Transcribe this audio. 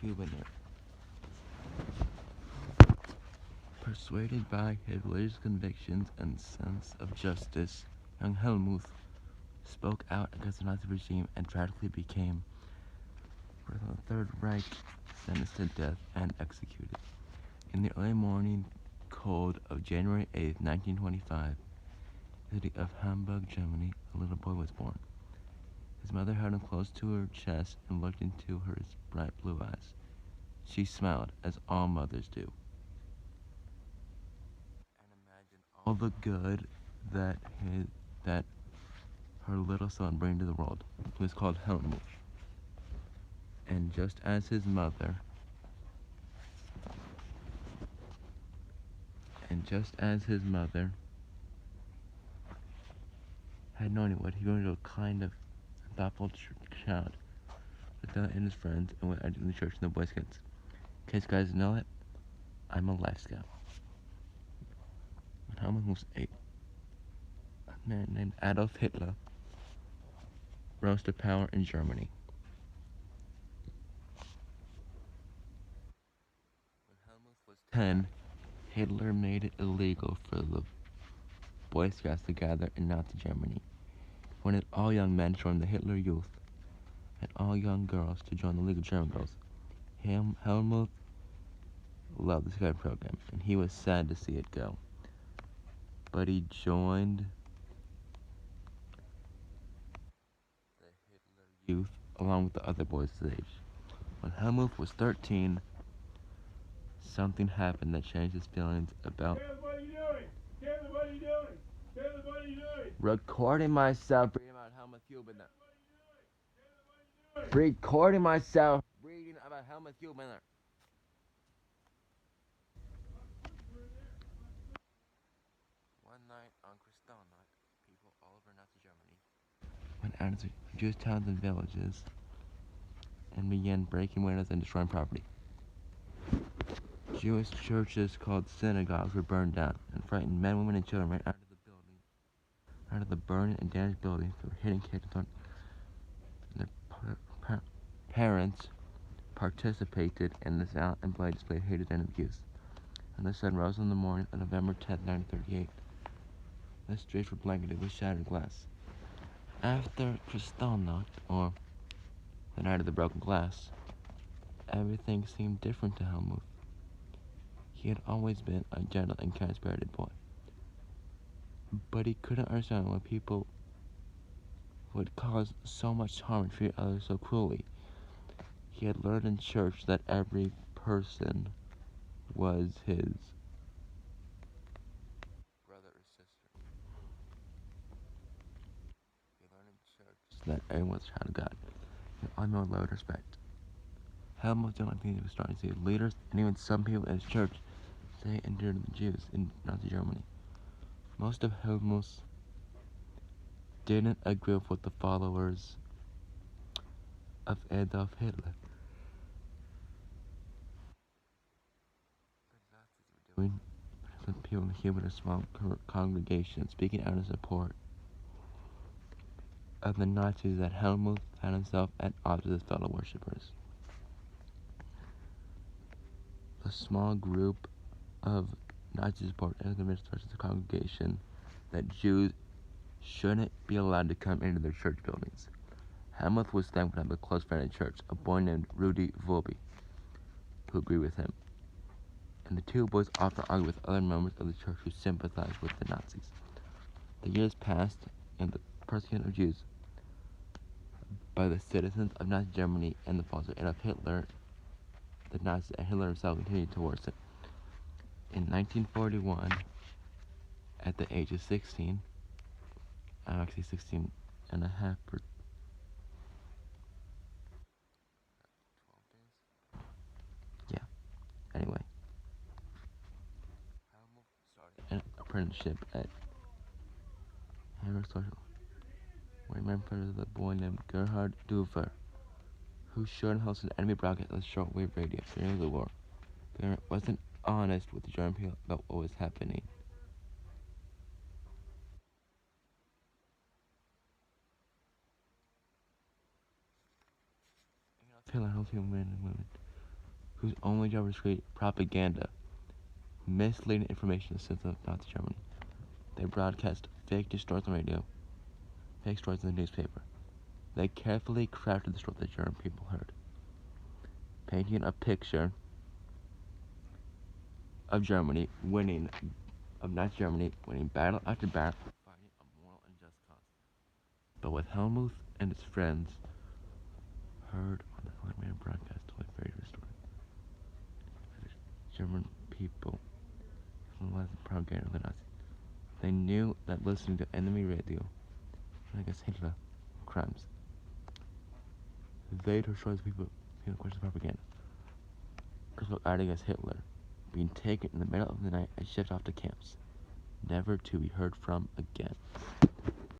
Hubener. Persuaded by his religious convictions and sense of justice, young Helmuth spoke out against the Nazi regime and tragically became, for the Third Reich, sentenced to death and executed. In the early morning cold of January 8, 1925, in the city of Hamburg, Germany, a little boy was born. His mother held him close to her chest and looked into her bright blue eyes. She smiled, as all mothers do. And imagined all the good that her little son bring to the world. He was called Helmuth. And just as his mother had known he would, he grew into a kind of thoughtful child with that in his friends and went out in the church and the Boy Scouts. In case you guys know it, I'm a Life Scout. When Helmuth was 8, a man named Adolf Hitler rose to power in Germany. When Helmuth was 10, Hitler made it illegal for the Boy Scouts to gather in Nazi Germany. He wanted all young men to join the Hitler Youth and all young girls to join the League of German Girls. Helmuth loved the Scout program, and he was sad to see it go. But he joined the Hitler Youth along with the other boys his age. When Helmuth was 13, something happened that changed his feelings about... Caleb, what are you doing? Caleb, what are you doing? Caleb, what are you doing? Recording myself reading about Helmuth Hubener. Caleb, what are you doing? Recording myself reading about Helmuth Hubener. One night on Kristallnacht, people all over Nazi Germany went out of Jewish towns and villages and began breaking windows and destroying property. Jewish churches called synagogues were burned down, and frightened men, women, and children ran out of the burning and damaged buildings that were hitting kids in front. Their parents participated in this out and bloody display of hatred and abuse. And the sun rose in the morning of November 10, 1938. The streets were blanketed with shattered glass. After Kristallnacht, or the night of the broken glass, everything seemed different to Helmuth. He had always been a gentle and kind-spirited boy. But he couldn't understand why people would cause so much harm and treat others so cruelly. He had learned in church that every person was his brother or sister. He learned in church that everyone was a child of God, and all men would love and respect. Helmuth didn't like things he was starting to see leaders and even some people in his church say endeared to the Jews in Nazi Germany. Most of Helmuth didn't agree with what the followers of Adolf Hitler were doing. Some people in the Hubener small congregation speaking out in support of the Nazis, that Helmuth found himself at odds with his fellow worshippers. The small group of Nazi supporters convinced the rest of the congregation that Jews shouldn't be allowed to come into their church buildings. Helmuth was thankful to have a close friend in church, a boy named Rudy Volby, who agreed with him. And the two boys often argued with other members of the church who sympathized with the Nazis. The years passed, and the persecution of Jews by the citizens of Nazi Germany and the followers of Adolf Hitler, the Nazis and Hitler himself continued to worsen. In 1941, at the age of 16, I'm actually 16 and a half or 12 days. Yeah, anyway. Helmuth started an apprenticeship at Hamburg Social, where he mentored a boy named Gerhard Duver, who showed him how to enemy broadcast on shortwave radio during the war. But wasn't honest with the German people about what was happening. Hitler helped men and women whose only job was to create propaganda, misleading information to citizens of Nazi Germany. They broadcast fake stories on radio, fake stories in the newspaper. They carefully crafted the story the German people heard, painting a picture of Nazi Germany winning battle after battle, fighting a moral and just cause. But with Helmuth and his friends heard on the automated broadcast told a very different story. The German people realized the propaganda of the Nazis. They knew that listening to enemy radio, I guess Hitler, crimes. They destroyed the people who questioned propaganda. Crystal out against Hitler, being taken in the middle of the night and shipped off to camps, never to be heard from again.